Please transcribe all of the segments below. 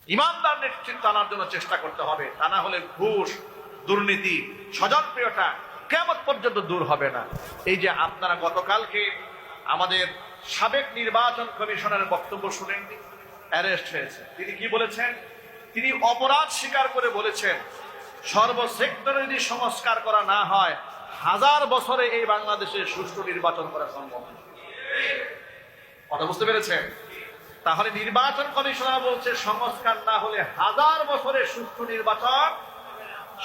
ইমানদার নেতৃত্ব আনার জন্য চেষ্টা করতে হবে, তা না হলে ঘুষ, দুর্নীতি, স্বজনপ্রিয়তা কিয়ামত পর্যন্ত দূর হবে না। এই যে আপনারা গতকালকে আমাদের সাবেক নির্বাচন কমিশনারের বক্তব্য শুনেননি, অ্যারেস্ট হয়েছে। তিনি কি বলেছেন? তিনি অপরাধ স্বীকার করে বলেছেন সর্বসেক্টরে যদি সংস্কার করা না হয় 1000 বছরে এই বাংলাদেশে সুষ্ঠু নির্বাচন করা সম্ভব না। কথা বুঝতে পেরেছেন? তাহলে নির্বাচন কমিশনার বলছে সংস্কার না হলে 1000 বছরে সুষ্ঠু নির্বাচন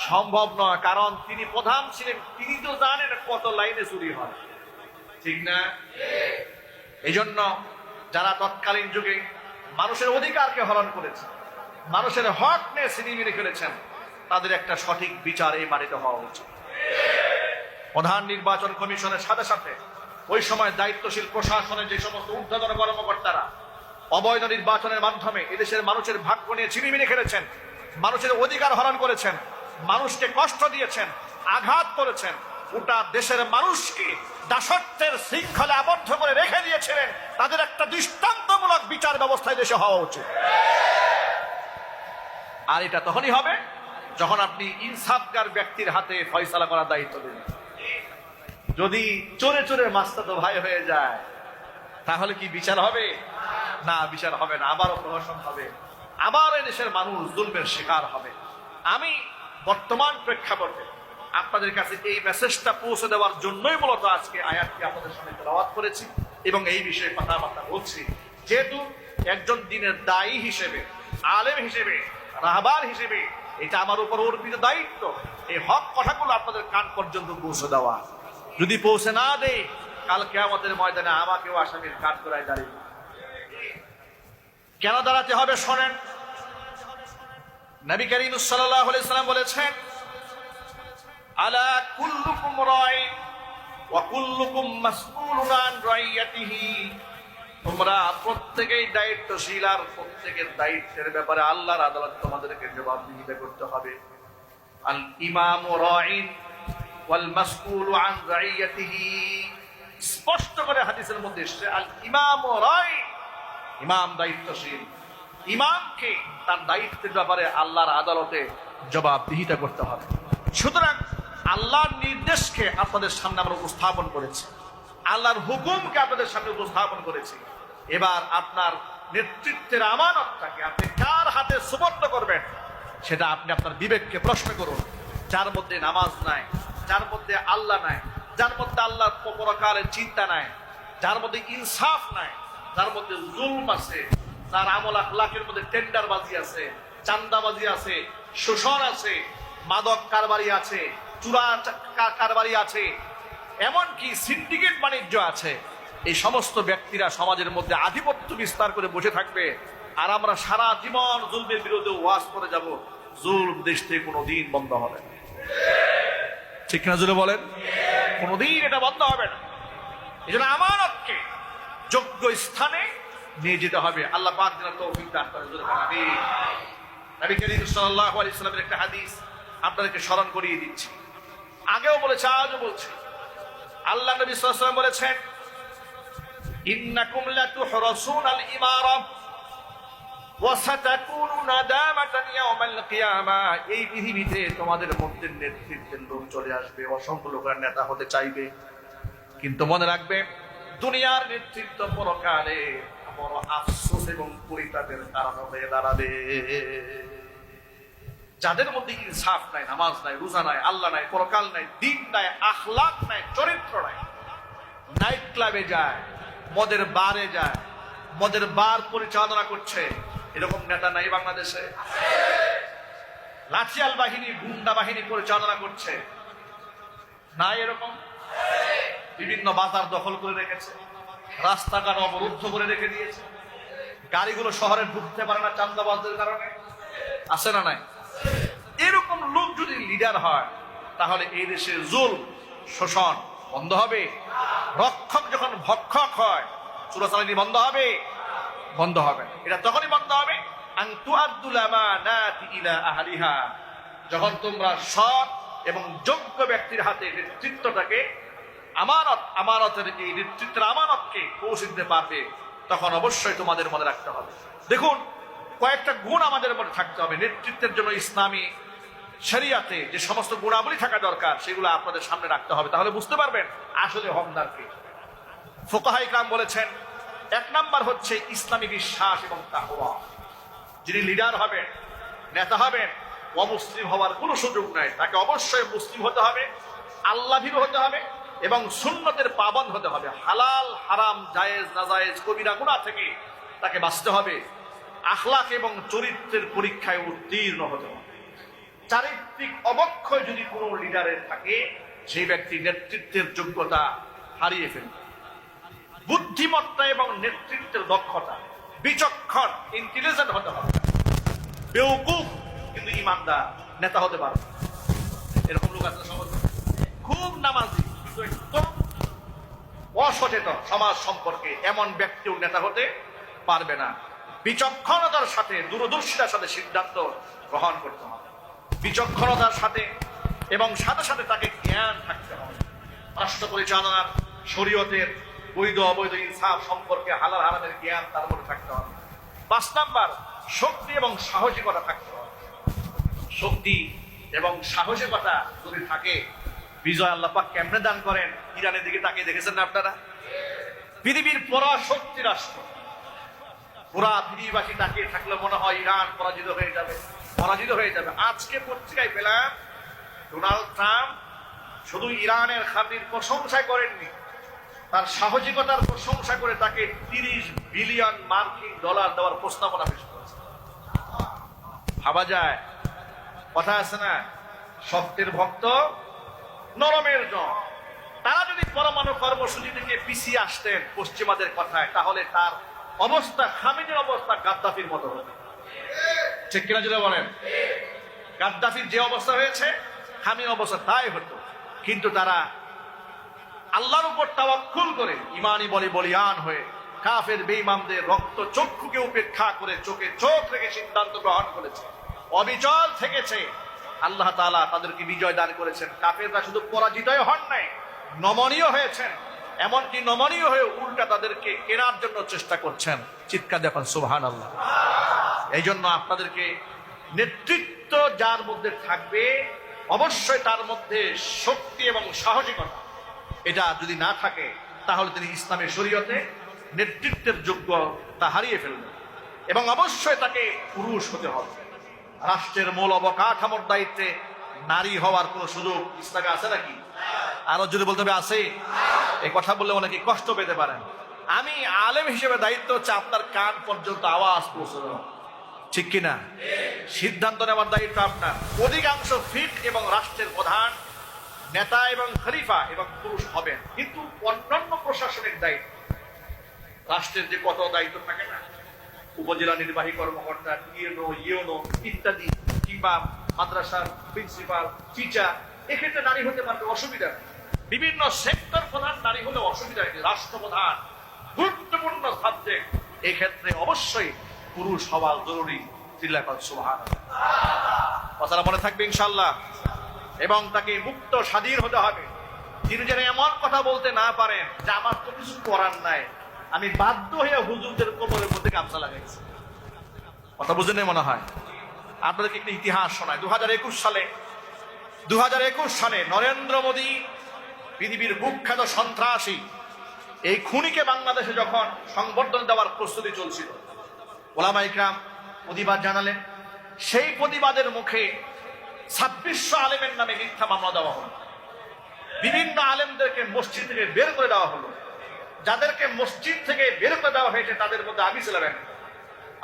সম্ভব নয়। কারণ তিনি প্রধান ছিলেন, তিনি তো জানেন কত লাইনে চুরি হয়, ঠিক না? এই জন্য যারা তৎকালীন যুগে মানুষের অধিকারকে হরণ করেছে, মানুষের হক নিয়ে ছিনিমিনি খেলেছেন, তাদের একটা সঠিক বিচার এই মাটিতে হওয়া উচিত। প্রধান নির্বাচন কমিশনের সাথে সাথে ওই সময় দায়িত্বশীল প্রশাসনের যে সমস্ত ঊর্ধ্বতন কর্মকর্তারা অবৈধ নির্বাচনের মাধ্যমে এদেশের মানুষের ভাগ্য নিয়ে ছিনিমিনি খেলেছেন, মানুষের অধিকার হরণ করেছেন, মানুষকে কষ্ট দিয়েছেন, আঘাত করেছেন, গোটা দেশের মানুষকে দাসত্বের শৃঙ্খলে আবদ্ধ করে রেখে দিয়েছিলেন, তাদের একটা দৃষ্টান্তমূলক বিচার ব্যবস্থায় দেশে হওয়া উচিত। আর এটা তখনই হবে যখন আপনি ইনসাফগার ব্যক্তির হাতে ফয়সালা করার দায়িত্ব দেবেন। যদি চোরে চোরে মাস্তাতো ভাই হয়ে যায় তাহলে কি বিচার হবে? না, বিচার হবে না, আবারও প্রহসন হবে, আবার দেশের মানুষ জুলমের শিকার হবে। আমি বর্তমান প্রেক্ষাপটে আপনাদের কাছে এই মেসেজটা পৌঁছে দেওয়ার জন্যই মূলত আজকে আয়াতটি আপনাদের সামনে তেলাওয়াত করেছি এবং এই বিষয়ে কথাবার্তা বলছি। যেহেতু একজন দিনের দায়ী হিসেবে, আলেম হিসেবে, রাহবার হিসেবে এটা আমার উপর অর্পিত দায়িত্ব, এই হক কথাগুলো আপনাদের কান পর্যন্ত পৌঁছে দেওয়া। যদি পৌঁছে না দেয়, কাল কিয়ামতের ময়দানে আমাকেও আসামির কাঠ করায় দাঁড়িয়ে। কেন দাঁড়াতে হবে শোনেন। নবী করিম সাল্লাল্লাহু আলাইহি ওয়াসাল্লাম বলেছেন, আলা কুল্লুকুম রাইন ওয়া কুল্লুকুম মাসউলুন আন রাইয়াতিহি। তোমরা প্রত্যেকেই দায়িত্বশীল, আর প্রত্যেকের দায়িত্বের ব্যাপারে আল্লাহর আদালত তোমাদেরকে জবাবদিহিতা করতে হবে। আল ইমামু রাইন ওয়াল মাসউলু আন রাইয়াতিহি। স্পষ্ট করে হাদিসের মধ্যে এসেছে আল ইমামু রাইন, ইমাম দায়িত্বশীল, ইমামকে তার দায়িত্বের ব্যাপারে আল্লাহর আদালতে জবাবদিহিতা করতে হবে। সুতরাং আল্লাহর নির্দেশকে আপনাদের সামনে আমরা উপস্থাপন করেছি, আল্লাহর হুকুমকে আপনাদের সামনে উপস্থাপন করেছি। এবার আপনার নেতৃত্বের আমানতটাকে আপনি কার হাতে সুপর্দ করবেন সেটা আপনি আপনার বিবেককে প্রশ্ন করুন। যার মধ্যে নামাজ নাই, যার মধ্যে আল্লাহ নাই, যার মধ্যে আল্লাহর পরকালের চিন্তা নাই, যার মধ্যে ইনসাফ নাই, যার মধ্যে জুলম আছে, যার আমল আখলাকের মধ্যে টেন্ডারবাজি আছে, চান্দাবাজি আছে, শোষণ আছে, মাদক কারবারি আছে, চুরা কারবারি আছে, এমনকি সিন্ডিকেট বাণিজ্য আছে, এই সমস্ত ব্যক্তিরা সমাজের মধ্যে আধিপত্য বিস্তার করে বসে থাকবে, আর আমরা সারা জীবন জুলমের বিরুদ্ধে ওয়াজ করে যাব, জুলম দেশ থেকে কোনোদিন বন্ধ হবে না। ঠিক না জুলে বলেন? কোনোদিন এটা বন্ধ হবে না। এই জন্য আমানতকে যোগ্য স্থানে নিয়ে যেতে হবে। আল্লাহ পাক যেন তৌফিক দান করেন। আমিন। নবী করিম সাল্লাল্লাহু আলাইহি ওয়াসাল্লামের একটা হাদিস আপনাদেরকে স্মরণ করিয়ে দিচ্ছি, আগেও বলেছে আজও বলছি। আল্লাহ নবী সাল্লাল্লাহু আলাইহি ওয়াসাল্লাম বলেছেন, ইন্নাকুম লাতুহরাসুনাল ইমারা ওয়া সাতাকুনু নাদামাতান ইয়াওমাল কিয়ামাহ। এই পৃথিবীতে তোমাদের মধ্যে নেতৃত্বের লোক চলে আসবে, অসংখ্য লোকের নেতা হতে চাইবে, কিন্তু মনে রাখবে দুনিয়ার নেতৃত্ব পরকালে বড় আফসোস এবং পরিতাপের কারণ হয়ে দাঁড়াবে। যাদের মধ্যে ইনসাফ নাই, নামাজ নাই, রোজা নাই, আল্লাহ নাই, পরকাল নাই, দিন নাই, আখলাক নাই, চরিত্র নাই, নাইট ক্লাবে যায়, মদের বারে যায়, মদের বার পরিচালনা করছে, এরকম নেতা নাই বাংলাদেশে? লাঠিয়াল বাহিনী, গুন্ডা বাহিনী পরিচালনা করছে, নাই এরকম? বিভিন্ন বাজার দখল করে রেখেছে, রাস্তাঘাট অবরুদ্ধ করে রেখে দিয়েছে, গাড়িগুলো শহরে ঢুকতে পারে না চাঁদাবাজদের কারণে, আছে না নাই? এরকম লোক যদি লিডার হয় তাহলে এই দেশে জুলম, শোষণ বন্ধ হবে? রক্ষক যখন ভক্ষক হয়, চোরাচালানি বন্ধ হবে? বন্ধ হবে। এটা তখনই বন্ধ হবে আন তুআদ্দুল আমানাতি ইলা আহলিহা, যখন তোমরা সৎ এবং যোগ্য ব্যক্তির হাতে নেতৃত্বটাকে, আমানতের এই নেতৃত্বের আমানতকে পৌঁছে দিতে পারবে, তখন অবশ্যই তোমাদের মনে রাখতে হবে। দেখুন, কয়েকটা গুণ আমাদের মধ্যে থাকতে হবে। নেতৃত্বের জন্য ইসলামী শরিয়াতে যে সমস্ত গুণাবলী থাকা দরকার সেগুলো আপনাদের সামনে রাখতে হবে, তাহলে বুঝতে পারবেন আসলে হকদারকে। ফুকাহায়ে কেরাম বলেছেন, এক নাম্বার হচ্ছে ইসলামী বিশ্বাস এবং তাকওয়া। যিনি লিডার হবেন, নেতা হবেন, অমুসলিম হওয়ার কোনো সুযোগ নাই। তাকে অবশ্যই মুসলিম হতে হবে, আল্লাহ ভীরু হতে হবে এবং সুন্নতের পাবন্দ হতে হবে। হালাল হারাম, জায়েজ নাজায়েজ, কবিরা গুনাহ থেকে তাকে বাঁচতে হবে। আখলাক এবং চরিত্রের পরীক্ষায় উত্তীর্ণ হতে হবে। চারিত্রিক অবক্ষয় যদি কোনো লিডারের থাকে, সেই ব্যক্তি নেতৃত্বের যোগ্যতা হারিয়ে ফেলবে। বুদ্ধিমত্তা এবং নেতৃত্বের দক্ষতা, বিচক্ষণ ইন্টেলিজেন্ট হতে হবে। বেওকুফ কিন্তু ইমানদার নেতা হতে পারবে। এরকম লোক আছে সমাজে, খুব নামাজি কিন্তু একদম অসচেতন সমাজ সম্পর্কে, এমন ব্যক্তিও নেতা হতে পারবে না। বিচক্ষণতার সাথে, দূরদর্শিতার সাথে সিদ্ধান্ত গ্রহণ করতে হবে। বিচক্ষণতার সাথে এবং সাথে সাথে তাকে জ্ঞান থাকতে হবে। রাষ্ট্র পরিচালনার, শরীয়তের বৈধ অবৈধ ইনসাফ সম্পর্কে হালাল হারামের জ্ঞান তার মধ্যে থাকতে হবে। 5 নাম্বার, শক্তি এবং সাহসিকতা থাকতে হবে। শক্তি এবং সাহসিকতা যদি থাকে, বিজয় আল্লাহ পাক কেমনে দান করেন। ইরানের দিকে তাকিয়ে দেখেছেন না আপনারা? পৃথিবীর পরাশক্তি রাষ্ট্র, পুরা পৃথিবীবাসী তাকিয়ে থাকলে মনে হয় ইরান পরাজিত হয়ে যাবে, পরাজিত হয়ে যাবে। আজকে পত্রিকায় পেলাম ডোনাল্ড ট্রাম্প শুধু ইরানের খামির প্রশংসা করেননি, তার সাহসিকতার প্রশংসা করে তাকে 30 বিলিয়ন মার্কিন ডলার দেওয়ার প্রস্তাবনা পেশ করেছে। ভাবা যায়, কথা আছে না, সত্যের ভক্ত নরমের জন। তারা যদি পরমাণু কর্মসূচি থেকে পিছিয়ে আসতেন পশ্চিমাদের কথায়, তাহলে তার অবস্থা, খামিনের অবস্থা গাদ্দাফির মতো হতো। ঠিক কিনা যদি বলেন? গাদ্দাফির যে অবস্থা হয়েছে, খামির অবস্থা তাই হতো। কিন্তু তারা আল্লাহর উপর তাওয়াক্কুল করে, ইমানি বলে বলিয়ান হয়ে, কাফের বেঈমানদের রক্ত চক্ষুকে উপেক্ষা করে চোখে চোখ রেখে সিদ্ধান্ত গ্রহণ করেছে, অবিচল থেকেছে। আল্লাহ তাআলা তাদেরকে বিজয় দান করেছেন। কাফেররা শুধু পরাজিতই হন নাই, নমনীয় হয়েছেন। এমনকি নমনীয় হয়ে উল্টা তাদেরকে কেনার জন্য চেষ্টা করছেন। চিৎকার দেখুন সুবহানাল্লাহ। এই জন্য আপনাদেরকে নেতৃত্ব যার মধ্যে থাকবে, অবশ্যই তার মধ্যে শক্তি এবং সাহসিকতা, এটা যদি না থাকে তাহলে তিনি ইসলামের শরীয়তে নেতৃত্বের যোগ্যতা হারিয়ে ফেলবেন। এবং অবশ্যই তাকে পুরুষ হতে হবে। রাষ্ট্রের মূল অবকাঠামোর দায়িত্বে নারী হওয়ার কোন সুযোগ ইসলামে আছে নাকি? আরো যদি বলতে হবে আছে। এই কথা বললে অনেকে কষ্ট পেতে পারেন। আমি আলেম হিসেবে দায়িত্ব হচ্ছে আপনার কান পর্যন্ত আওয়াজ পৌঁছানো, ঠিক কিনা? সিদ্ধান্ত নেওয়ার দায়িত্ব আপনার। অধিকাংশ ফিট এবং রাষ্ট্রের প্রধান, নেতা এবং খলিফা এবং পুরুষ হবেন, কিন্তু অন্যান্য প্রশাসনিক দায়িত্ব, রাষ্ট্রের যে কত দায়িত্ব থাকে না, উপজেলা নির্বাহী কর্মকর্তা, ইউনো ইত্যাদি, কিংবা মাদ্রাসার প্রিন্সিপাল, টিচার, এক্ষেত্রে নারী হতে পারবে, অসুবিধা নেই। বিভিন্ন সেক্টর প্রধান নারী হলে অসুবিধা নেই। রাষ্ট্রপ্রধান গুরুত্বপূর্ণ সাবজেক্ট, এক্ষেত্রে অবশ্যই পুরুষ হওয়া জরুরি। সুবহানাল্লাহ। কথাটা মনে থাকবে ইনশাআল্লাহ। এবং তাকে মুক্ত স্বাধীন হতে হবে। তিনি যেন এমন কথা বলতে না পারেন যে আমার তো কিছু করার নাই, আমি বাধ্য হয়ে হুজুরদের কোমরের মধ্যে গামছা লাগাইছি। কথা বুঝে নেই মনে হয়। আপনাদেরকে একটি ইতিহাস শোনায়। 2021 সালে নরেন্দ্র মোদী, পৃথিবীর কুখ্যাত সন্ত্রাসী, এই খুনিকে বাংলাদেশে যখন সংবর্ধনা দেওয়ার প্রস্তুতি চলছিল, ওলামা ইকরাম প্রতিবাদ জানালেন। সেই প্রতিবাদের মুখে 2600 আলেমের নামে মিথ্যা মামলা দেওয়া হলো। বিভিন্ন আলেমদেরকে মসজিদ থেকে বের করে দেওয়া হলো। যাদেরকে মসজিদ থেকে বের করে দেওয়া হয়েছে তাদের মধ্যে আমি ছিলাম।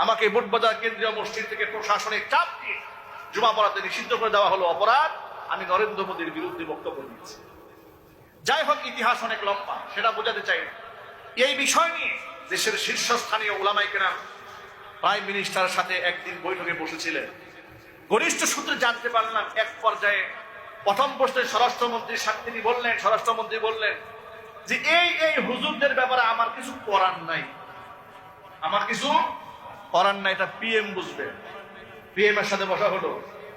আমাকে বুটবাজার কেন্দ্রীয় মসজিদ থেকে প্রশাসনিক চাপ দিয়ে জুমা পড়াতে নিষিদ্ধ করে দেওয়া হলো। অপরাধ, আমি নরেন্দ্র মোদীর বিরুদ্ধে বক্তব্য দিয়েছি। যাই হোক, ইতিহাস অনেক লম্বা, সেটা বোঝাতে চাই না। এই বিষয় নিয়ে দেশের শীর্ষস্থানীয় উলামায়ে কেরাম প্রাইম মিনিস্টারের সাথে একদিন বৈঠকে বসেছিলেন। ঘনিষ্ঠ সূত্রে জানতে পারলাম, এক পর্যায়ে প্রথম প্রশ্নে স্বরাষ্ট্রমন্ত্রী বললেন যে এই হুজুরদের ব্যাপারে আমার কিছু করার নাই, এটা পিএম বুঝবে। পিএম এর সাথে বসা হলো।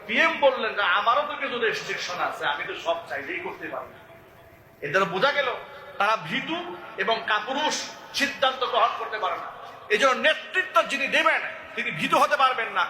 পিএম বললেন যে আমারও তো কিছু রেস্ট্রিকশন আছে, আমি তো সব চাইলেই করতে পারি। এদের বোঝা গেল তারা ভীতু এবং কাপুরুষ, সিদ্ধান্ত গ্রহণ করতে পারে না। এই জন্য নেতৃত্ব যিনি দেবেন তিনি ভীত হতে পারবেন না।